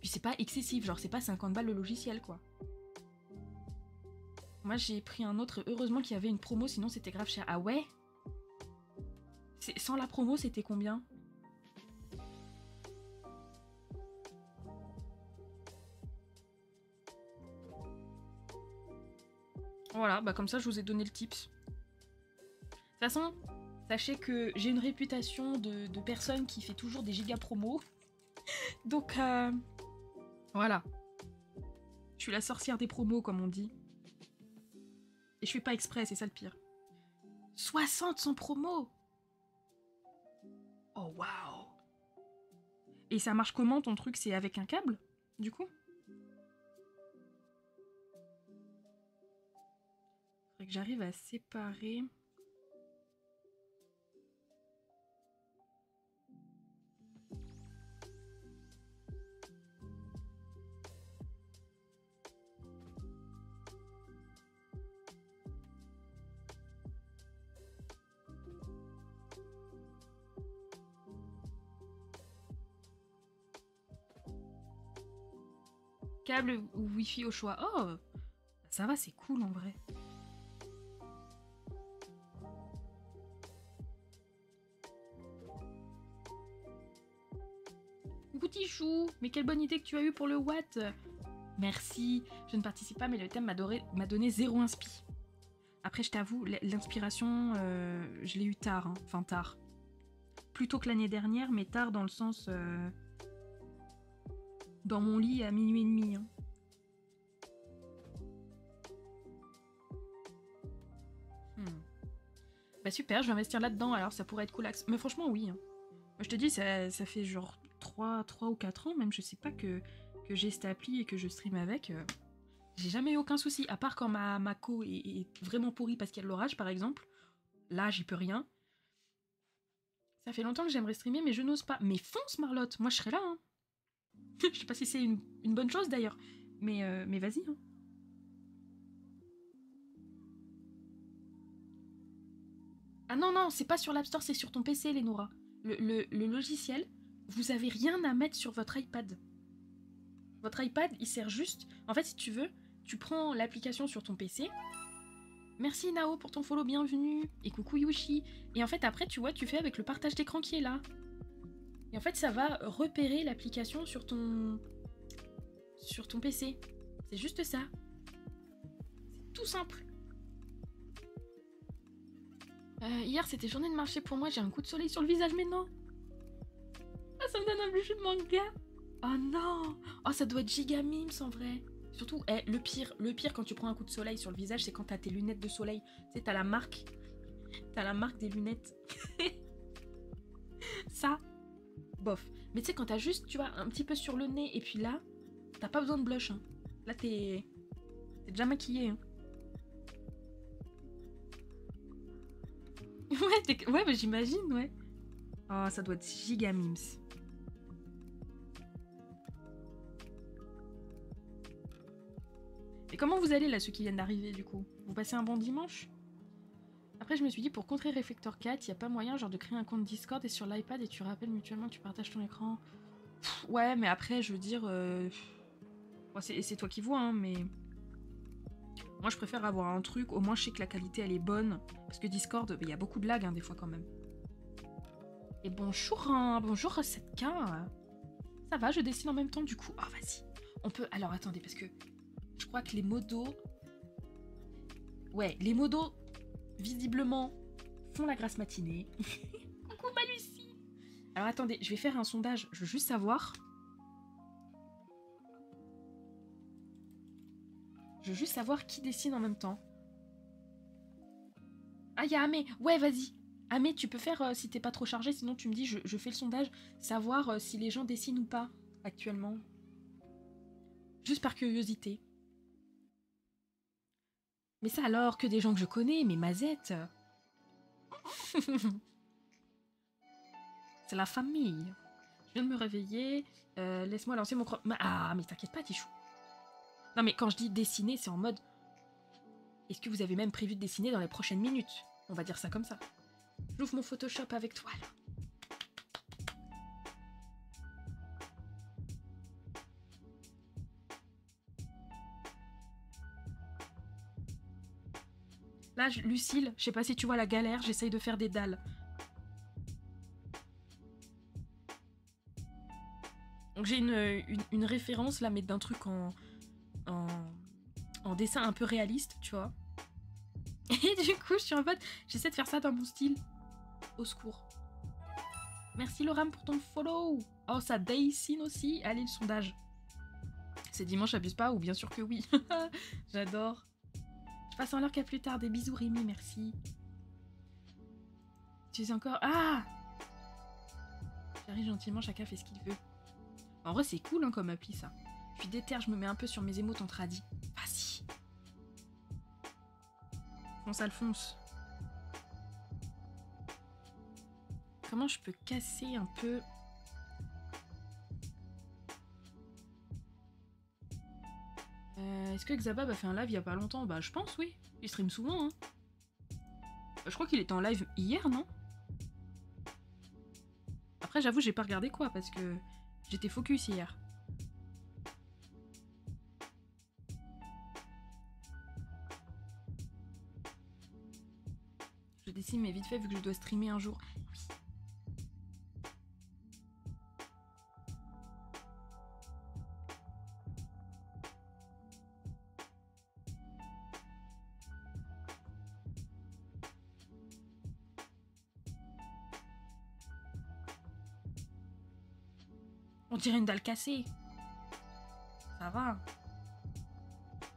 [SPEAKER 1] Puis c'est pas excessif, genre c'est pas 50 balles le logiciel, quoi. Moi, j'ai pris un autre, heureusement qu'il y avait une promo, sinon c'était grave cher. Ah ouais? Sans la promo, c'était combien? Voilà, bah comme ça, je vous ai donné le tips. De toute façon, sachez que j'ai une réputation de personne qui fait toujours des giga promos. Donc, voilà. Je suis la sorcière des promos, comme on dit. Et je fais pas exprès, c'est ça le pire. 60 sans promo! Oh, waouh! Et ça marche comment, ton truc? C'est avec un câble, du coup? Faudrait que j'arrive à séparer... Câble ou Wi-Fi au choix. Oh! Ça va, c'est cool en vrai. Petit chou, mais quelle bonne idée que tu as eue pour le Watt. Merci, je ne participe pas, mais le thème m'a donné 0 inspi. Après, je t'avoue, l'inspiration, je l'ai eu tard, hein. Enfin tard. Plutôt que l'année dernière, mais tard dans le sens... dans mon lit à minuit et demi. Hein. Bah super, je vais investir là-dedans, alors ça pourrait être cool. Mais franchement, oui. Hein. Moi, je te dis, ça fait genre 3 ou 4 ans, même, je sais pas que j'ai cette appli et que je stream avec. J'ai jamais eu aucun souci, à part quand ma co est vraiment pourrie parce qu'il y a de l'orage, par exemple. Là, j'y peux rien. Ça fait longtemps que j'aimerais streamer, mais je n'ose pas. Mais fonce, Marlotte, moi je serai là. Hein. Je sais pas si c'est une bonne chose, d'ailleurs. Mais vas-y. Hein. Ah non, non, c'est pas sur l'App Store, c'est sur ton PC, Lenora. Le logiciel, vous avez rien à mettre sur votre iPad. Votre iPad, il sert juste... En fait, si tu veux, tu prends l'application sur ton PC. Merci Nao pour ton follow, bienvenue. Et coucou Yushi. Et en fait, après, tu vois, tu fais avec le partage d'écran qui est là. Et en fait, ça va repérer l'application sur ton PC. C'est juste ça. C'est tout simple. Hier, c'était journée de marché pour moi. J'ai un coup de soleil sur le visage, mais non. Ah, ça me donne un blush de manga. Oh non. Oh, ça doit être giga memes en vrai. Surtout, le pire quand tu prends un coup de soleil sur le visage, c'est quand t'as tes lunettes de soleil. Tu sais, t'as la marque. T'as la marque des lunettes. Ça, bof. Mais tu sais, quand t'as juste, tu vois, un petit peu sur le nez, et puis là, t'as pas besoin de blush. Hein. Là, t'es déjà maquillée. Hein. Ouais, mais j'imagine, ouais. Oh, ça doit être giga memes. Et comment vous allez là, ceux qui viennent d'arriver du coup? Vous passez un bon dimanche? Après, je me suis dit, pour contrer Reflector 4, il n'y a pas moyen genre de créer un compte Discord et sur l'iPad et tu rappelles mutuellement que tu partages ton écran. Pff, ouais, mais après, je veux dire... Bon, c'est toi qui vois, hein, mais... Moi, je préfère avoir un truc, au moins je sais que la qualité, elle est bonne. Parce que Discord, il y a beaucoup de lag, hein, des fois, quand même. Et bonjour, hein, bonjour à 7K. Ça va, je dessine en même temps, du coup. Ah, vas-y. On peut... Alors, attendez, parce que... Je crois que les modos... Ouais, les modos, visiblement, font la grasse matinée. Coucou, ma Lucie. Alors, attendez, je vais faire un sondage. Je veux juste savoir... Je veux juste savoir qui dessine en même temps. Ah, il y a Amé. Ouais, vas-y. Amé, tu peux faire, si t'es pas trop chargé, sinon tu me dis, je fais le sondage, savoir si les gens dessinent ou pas, actuellement. Juste par curiosité. Mais ça alors, que des gens que je connais, mais Mazette. C'est la famille. Je viens de me réveiller, laisse-moi lancer mon... Ah, mais t'inquiète pas, Tichou. Non, mais quand je dis dessiner, c'est en mode... Est-ce que vous avez même prévu de dessiner dans les prochaines minutes? On va dire ça comme ça. J'ouvre mon Photoshop avec toile. Là, Lucille, je sais pas si tu vois la galère, j'essaye de faire des dalles. Donc j'ai une référence là, mais d'un truc en dessin un peu réaliste, tu vois. Et du coup, je suis en mode, j'essaie de faire ça dans mon style. Au secours. Merci Loram pour ton follow. Oh, ça dessine aussi. Allez, le sondage. C'est dimanche, j'abuse pas ou bien sûr que oui. J'adore. Je passe en l'heure qu'à plus tard. Des bisous Rémi, merci. Tu es encore... Ah! J'arrive gentiment, chacun fait ce qu'il veut. En vrai, c'est cool hein, comme appli, ça. Je suis déter, je me mets un peu sur mes émotes en tradi. Vas-y. Fonce Alphonse. Comment je peux casser un peu... Est-ce que Xabab a fait un live il y a pas longtemps? Bah je pense oui. Il stream souvent hein. Je crois qu'il était en live hier, non? Après j'avoue j'ai pas regardé quoi parce que j'étais focus hier. Je dessine mais vite fait vu que je dois streamer un jour. Oui. On dirait une dalle cassée. Ça va.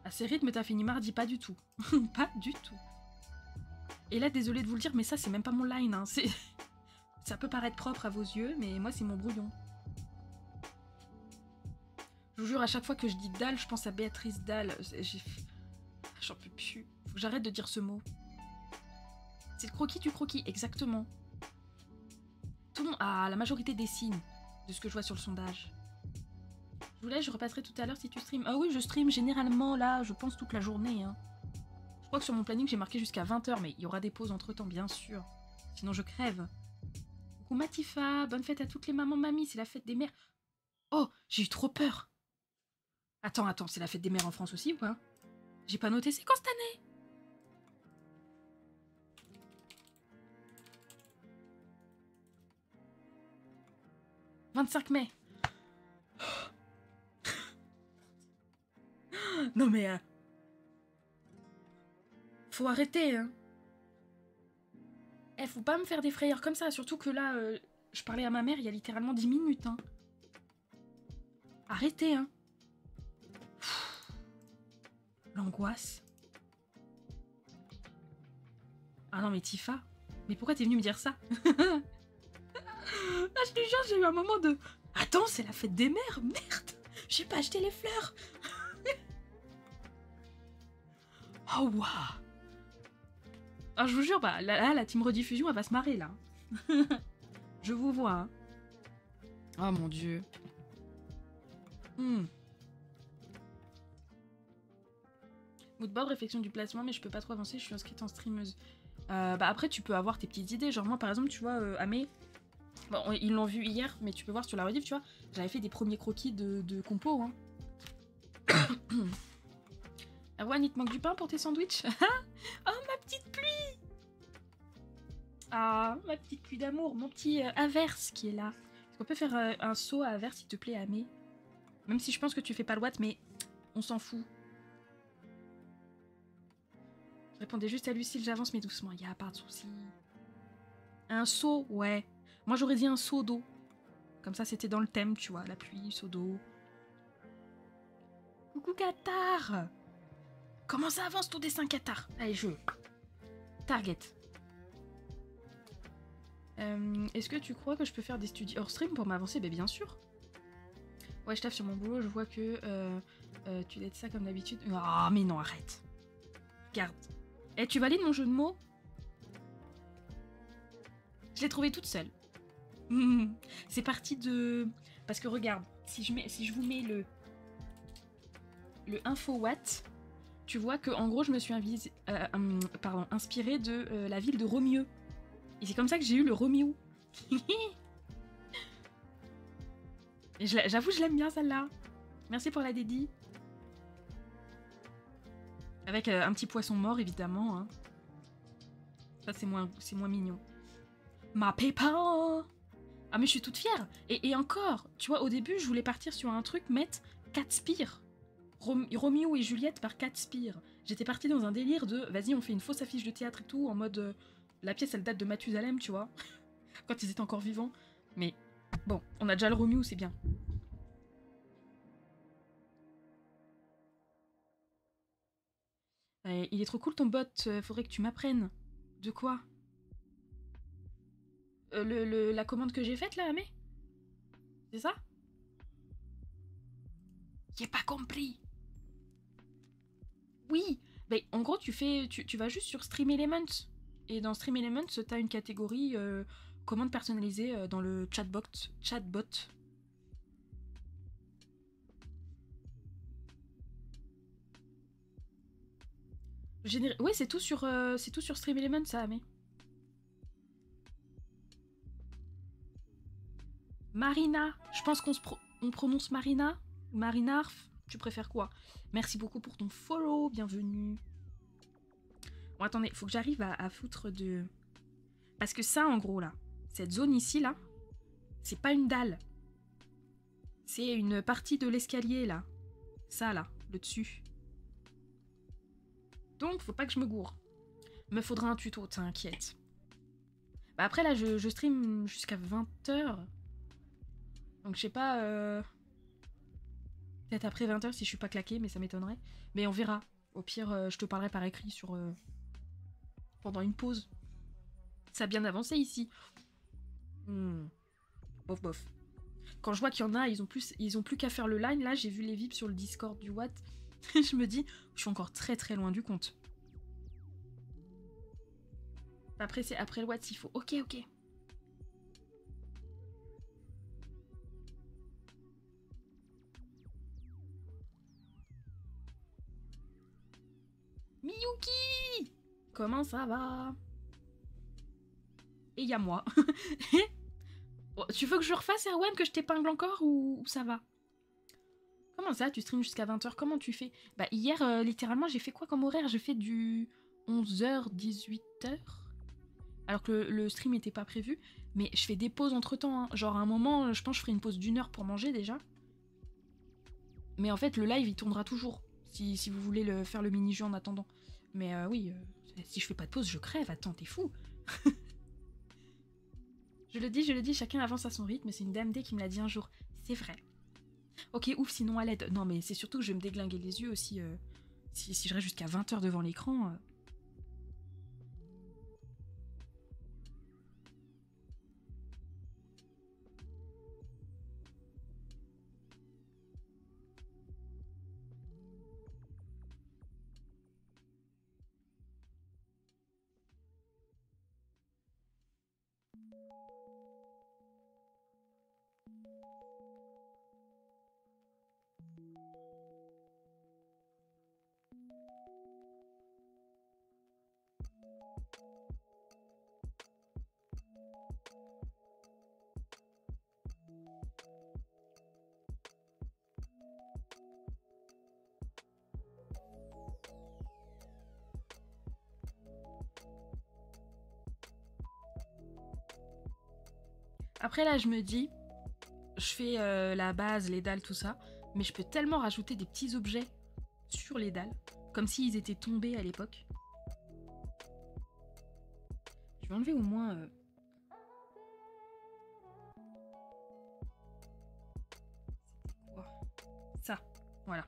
[SPEAKER 1] À ces rythmes, t'as fini mardi, pas du tout. Pas du tout. Et là, désolé de vous le dire, mais ça, c'est même pas mon line. Hein. Ça peut paraître propre à vos yeux, mais moi, c'est mon brouillon. Je vous jure, à chaque fois que je dis dalle, je pense à Béatrice Dalle. J'en peux plus. Faut que j'arrête de dire ce mot. C'est le croquis du croquis, exactement. Tout le monde... Ah, la majorité dessine de ce que je vois sur le sondage. Je vous laisse, je repasserai tout à l'heure si tu streams. Ah oui, je stream généralement, là, je pense toute la journée. Hein. Je crois que sur mon planning, j'ai marqué jusqu'à 20 h, mais il y aura des pauses entre-temps, bien sûr. Sinon, je crève. Coucou Matifa, bonne fête à toutes les mamans mamies, c'est la fête des mères. Oh, j'ai eu trop peur. Attends, c'est la fête des mères en France aussi ou pas? J'ai pas noté, c'est quand cette année? « 25 mai. Non mais... Faut arrêter, hein. Eh, faut pas me faire des frayeurs comme ça, surtout que là, je parlais à ma mère il y a littéralement 10 minutes, hein. Arrêtez, hein. L'angoisse. Ah non mais Tifa, mais pourquoi t'es venue me dire ça? Ah, je te jure, j'ai eu un moment de... Attends, c'est la fête des mères, merde. J'ai pas acheté les fleurs. Oh, waouh. Ah, je vous jure, bah, là, la team rediffusion, elle va se marrer, là. Je vous vois, hein. Oh, mon Dieu. Moodboard, réflexion du placement, mais je peux pas trop avancer, je suis inscrite en streameuse. Bah après, tu peux avoir tes petites idées. Genre, moi, par exemple, tu vois, Amé, bon, ils l'ont vu hier, mais tu peux voir sur la rediff, tu vois, j'avais fait des premiers croquis de compo. Hein. Erwan, il te manque du pain pour tes sandwichs? Oh, ma petite pluie! Ah, ma petite pluie d'amour, mon petit Averse qui est là. Est-ce qu'on peut faire un saut à Averse, s'il te plaît, Amé? Même si je pense que tu fais pas le watt, mais on s'en fout. Je répondais juste à Lucille, j'avance mais doucement, y a pas de souci. Un seau, ouais. Moi j'aurais dit un seau d'eau. Comme ça c'était dans le thème, tu vois, la pluie, seau d'eau. Coucou Qatar! Comment ça avance ton dessin Qatar? Allez, je... Target. Est-ce que tu crois que je peux faire des studies hors stream pour m'avancer? Ben bien sûr. Ouais, je taffe sur mon boulot, je vois que tu l'aides ça comme d'habitude. Ah, mais non, arrête. Garde. Eh, tu valides mon jeu de mots? Je l'ai trouvé toute seule. C'est parti de... Parce que regarde, si je vous mets le InfoWatt, tu vois que en gros je me suis inspirée de la ville de Romieux. Et c'est comme ça que j'ai eu le Romiou. J'avoue, je l'aime bien celle-là. Merci pour la dédie. Avec un petit poisson mort, évidemment. Hein. Ça, c'est moins mignon. Ma Peppa! Ah, mais je suis toute fière. Et encore, tu vois, au début, je voulais partir sur un truc, mettre 4 spires. Roméo et Juliette par 4 spires. J'étais partie dans un délire de, vas-y, on fait une fausse affiche de théâtre et tout, en mode, la pièce, elle date de Mathusalem, tu vois, quand ils étaient encore vivants. Mais bon, on a déjà le Roméo, c'est bien. Il est trop cool ton bot, faudrait que tu m'apprennes. De quoi? La commande que j'ai faite là, Amé? C'est ça? J'ai pas compris. Oui, ben, en gros, tu vas juste sur Stream Elements. Et dans Stream Elements, t'as une catégorie commande personnalisée dans le chatbot. Ouais, c'est tout sur Stream Elements, ça, mais. Marina, je pense on prononce Marina. Marinarf, tu préfères quoi? Merci beaucoup pour ton follow, bienvenue. Bon, attendez, faut que j'arrive à foutre de... Parce que ça, en gros, là, cette zone ici, là, c'est pas une dalle. C'est une partie de l'escalier, là. Ça, là, le dessus. Donc, faut pas que je me gourre. Me faudra un tuto, t'inquiète. Bah après, là, je stream jusqu'à 20h. Donc, je sais pas... Peut-être après 20h si je suis pas claquée, mais ça m'étonnerait. Mais on verra. Au pire, je te parlerai par écrit sur... pendant une pause. Ça a bien avancé ici. Bof, bof. Quand je vois qu'il y en a, ils ont plus qu'à faire le line. Là, j'ai vu les VIPs sur le Discord du Watt. Je me dis, je suis encore très très loin du compte. Après, c'est après le Watt s'il faut. Ok, ok. Miyuki! Comment ça va? Et il y a moi. Tu veux que je refasse, Erwan, que je t'épingle encore ou ça va? Comment ça, tu streams jusqu'à 20h? Comment tu fais? Bah hier, littéralement, j'ai fait quoi comme horaire? J'ai fait du 11h, 18h. Alors que le stream n'était pas prévu. Mais je fais des pauses entre-temps. Hein. Genre à un moment, je pense que je ferai une pause d'1 heure pour manger déjà. Mais en fait, le live, il tournera toujours. Si vous voulez faire le mini-jeu en attendant. Mais oui, si je fais pas de pause, je crève. Attends, t'es fou. Je le dis, chacun avance à son rythme. C'est une dame D qui me l'a dit un jour. C'est vrai. Ok, ouf, sinon à l'aide. Non, mais c'est surtout que je vais me déglinguer les yeux aussi. Si je reste jusqu'à 20h devant l'écran... Après là, je me dis, je fais la base, les dalles, tout ça, mais je peux tellement rajouter des petits objets sur les dalles, comme s'ils étaient tombés à l'époque. Je vais enlever au moins... C'était quoi? Ça, voilà.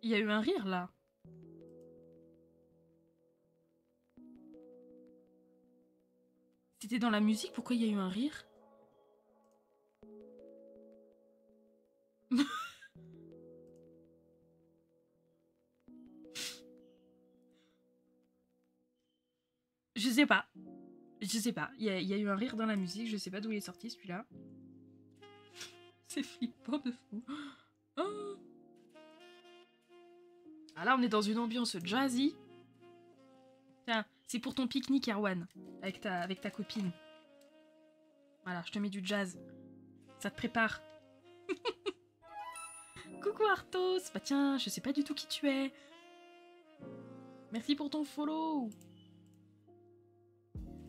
[SPEAKER 1] Il y a eu un rire là. C'était dans la musique, pourquoi il y a eu un rire? Je sais pas. Je sais pas. Il y a eu un rire dans la musique, je sais pas d'où il est sorti celui-là. C'est flippant de fou. Oh. Ah là, on est dans une ambiance jazzy. Tiens, c'est pour ton pique-nique, Erwan, avec ta copine. Voilà, je te mets du jazz. Ça te prépare. Coucou Arthos. Bah tiens, je sais pas du tout qui tu es. Merci pour ton follow.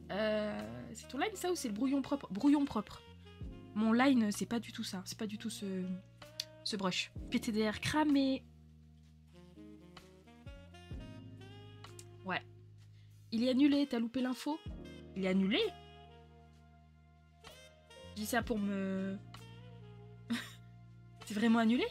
[SPEAKER 1] C'est ton line ça ou c'est le brouillon propre? Brouillon propre. Mon line, c'est pas du tout ça. C'est pas du tout ce brush. PTDR cramé. Ouais. Il est annulé, t'as loupé l'info? Il est annulé? Je dis ça pour me... C'est vraiment annulé?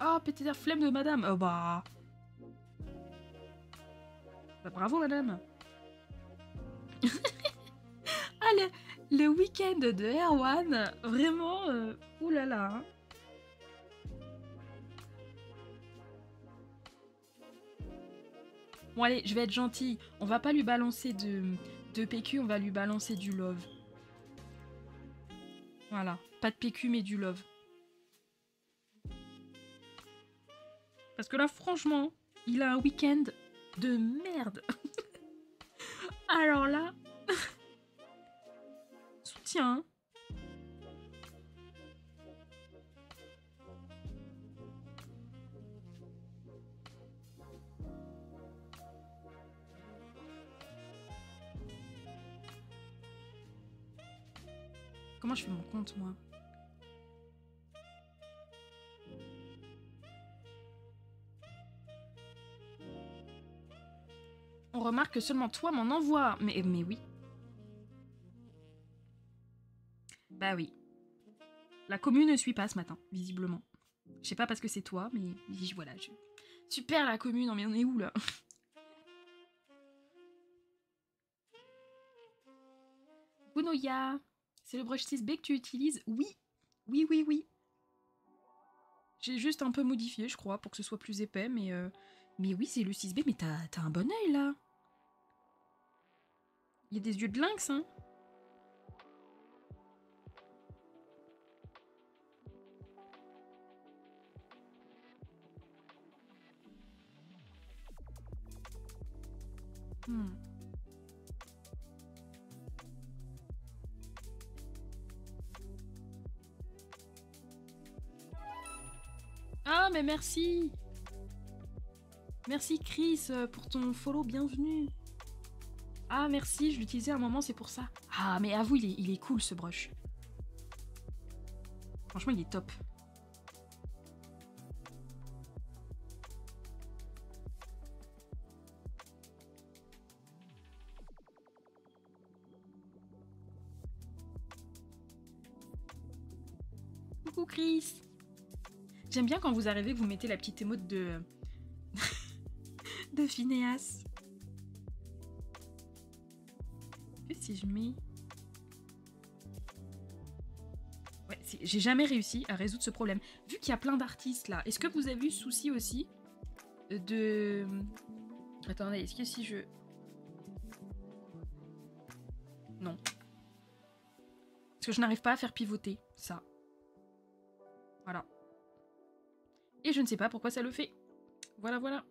[SPEAKER 1] Oh, PTDR flemme de madame. Oh bah... Bah, bravo madame. Ah, le week-end de Erwan, vraiment, oulala. Hein. Bon allez, je vais être gentille. On va pas lui balancer de PQ, on va lui balancer du love. Voilà, pas de PQ mais du love. Parce que là, franchement, il a un week-end de merde. Alors là... Soutien. Comment je fais mon compte, moi? On remarque que seulement toi m'en envoies. Mais oui. Bah oui. La commune ne suit pas ce matin, visiblement. Je sais pas parce que c'est toi, mais voilà. Super la commune, non mais on est où là? Bounoya, c'est le brush 6B que tu utilises? Oui. Oui, oui, oui. J'ai juste un peu modifié, je crois, pour que ce soit plus épais, mais oui, c'est le 6B, mais t'as un bon œil, là. Il y a des yeux de lynx, hein. Ah, mais merci. Merci, Chris, pour ton follow, bienvenue. Ah, merci, je l'utilisais à un moment, c'est pour ça. Ah, mais avoue, il est cool, ce brush. Franchement, il est top. Coucou, Chris. J'aime bien quand vous arrivez, vous mettez la petite émote de... de Phineas. Et si je mets... Ouais, j'ai jamais réussi à résoudre ce problème. Vu qu'il y a plein d'artistes là, est-ce que vous avez eu souci aussi de... Attendez, est-ce que si je... Non. Parce que je n'arrive pas à faire pivoter ça. Voilà. Et je ne sais pas pourquoi ça le fait. Voilà, voilà.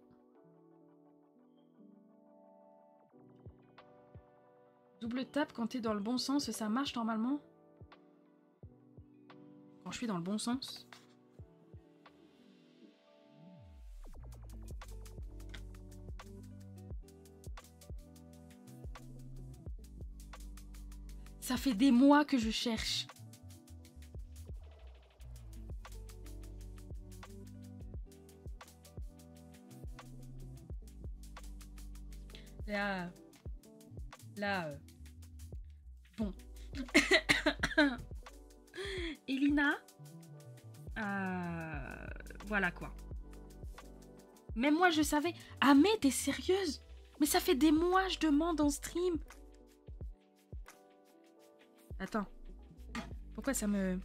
[SPEAKER 1] Double tape quand t'es dans le bon sens, ça marche normalement? Quand je suis dans le bon sens? Ça fait des mois que je cherche. Là... Bon. Elina. Voilà quoi. Même moi je savais. Ah mais t'es sérieuse? Mais ça fait des mois je demande en stream. Attends. Pourquoi ça me...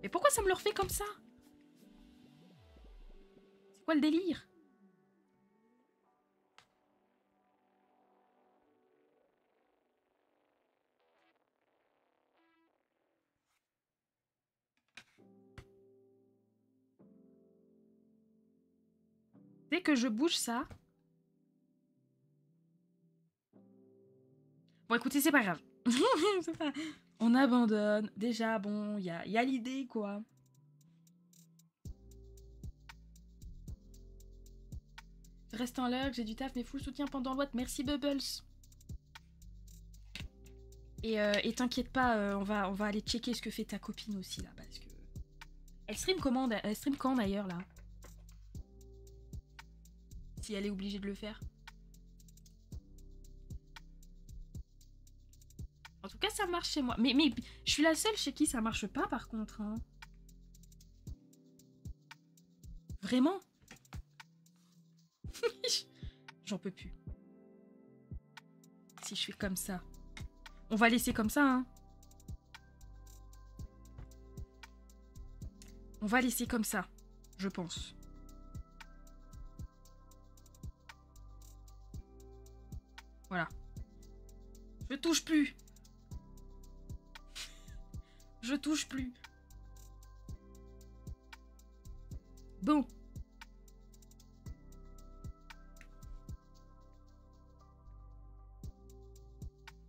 [SPEAKER 1] Mais pourquoi ça me le refait comme ça? C'est quoi le délire? Dès que je bouge ça... Bon écoutez, c'est pas grave. On abandonne. Déjà, bon, il y a l'idée, quoi. Je reste en l'heure, j'ai du taf, mais full soutien pendant le watt. Merci Bubbles. Et t'inquiète pas, on va aller checker ce que fait ta copine aussi, là, parce que... Elle stream comment? Elle stream quand, d'ailleurs, là? Si elle est obligée de le faire. En tout cas, ça marche chez moi. Mais je suis la seule chez qui ça marche pas, par contre. Hein. Vraiment? J'en peux plus. Si je fais comme ça. On va laisser comme ça, hein. On va laisser comme ça, je pense. Voilà. Je touche plus. Je touche plus. Bon.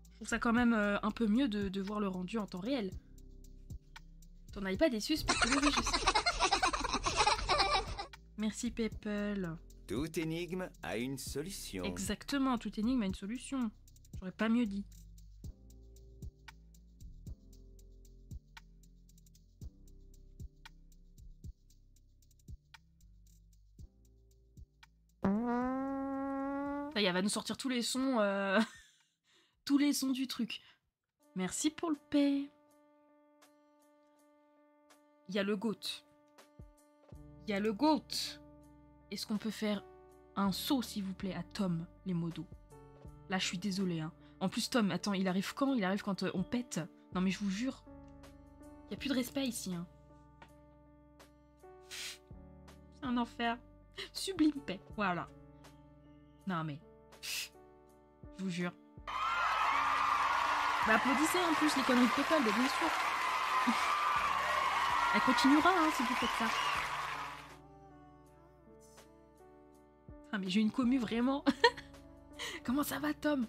[SPEAKER 1] Je trouve ça quand même un peu mieux de voir le rendu en temps réel. T'en ailles pas déçu, parce que oui, je sais. Merci People.
[SPEAKER 2] Toute énigme a une solution.
[SPEAKER 1] Exactement, toute énigme a une solution. J'aurais pas mieux dit. Ça y est, elle va nous sortir tous les sons, tous les sons du truc. Merci pour le paix. Il y a le GOAT. Il y a le GOAT. Est-ce qu'on peut faire un saut, s'il vous plaît, à Tom, les modos? Là, je suis désolée. Hein. En plus, Tom, attends, il arrive quand? Il arrive quand on pète. Non, mais je vous jure. Il n'y a plus de respect ici. Hein. C'est un enfer. Sublime paix. Voilà. Non, mais... Je vous jure. Bah, applaudissez en plus les conneries de PayPal, bien sûr. Elle continuera, hein, si vous faites ça. Ah, mais j'ai une commu, vraiment. Comment ça va, Tom?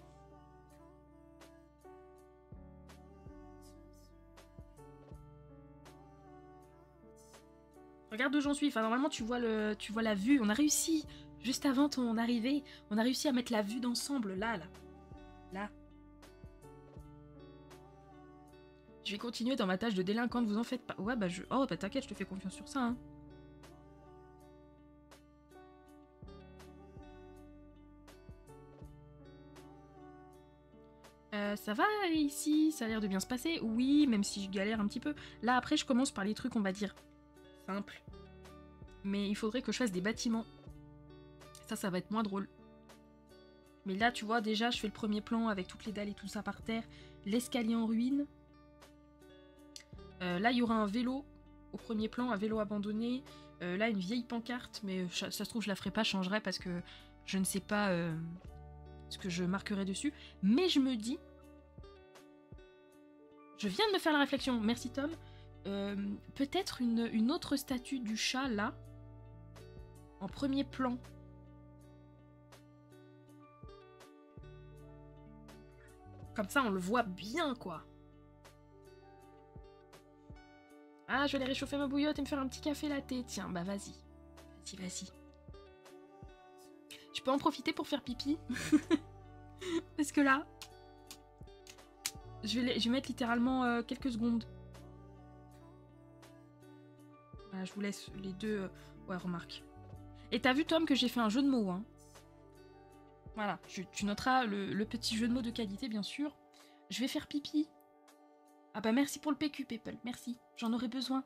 [SPEAKER 1] Regarde où j'en suis. Enfin, normalement, tu vois la vue. On a réussi. Juste avant ton arrivée, on a réussi à mettre la vue d'ensemble. Là. Là. Je vais continuer dans ma tâche de délinquante. Vous en faites pas. Ouais, bah je... Oh, bah t'inquiète, je te fais confiance sur ça, hein. Ça va ici, ça a l'air de bien se passer. Oui, même si je galère un petit peu. Là, après, je commence par les trucs, on va dire, simples. Mais il faudrait que je fasse des bâtiments. Ça va être moins drôle. Mais là, tu vois, déjà, je fais le premier plan avec toutes les dalles et tout ça par terre. L'escalier en ruine. Là, il y aura un vélo au premier plan, un vélo abandonné. Là, une vieille pancarte, mais ça se trouve, je la ferai pas, je changerai parce que je ne sais pas ce que je marquerai dessus. Mais je me dis Je viens de me faire la réflexion. Merci Tom. Peut-être une autre statue du chat là. En premier plan. Comme ça on le voit bien quoi. Ah, je vais aller réchauffer ma bouillotte et me faire un petit café latte. Tiens, bah vas-y. Vas-y. Je peux en profiter pour faire pipi. Parce que là, je vais mettre littéralement quelques secondes. Voilà, je vous laisse les deux... ouais, remarque. Et t'as vu, Tom, que j'ai fait un jeu de mots, hein. Voilà, tu noteras le petit jeu de mots de qualité, bien sûr. Je vais faire pipi. Ah bah merci pour le PQ, People, merci. J'en aurais besoin.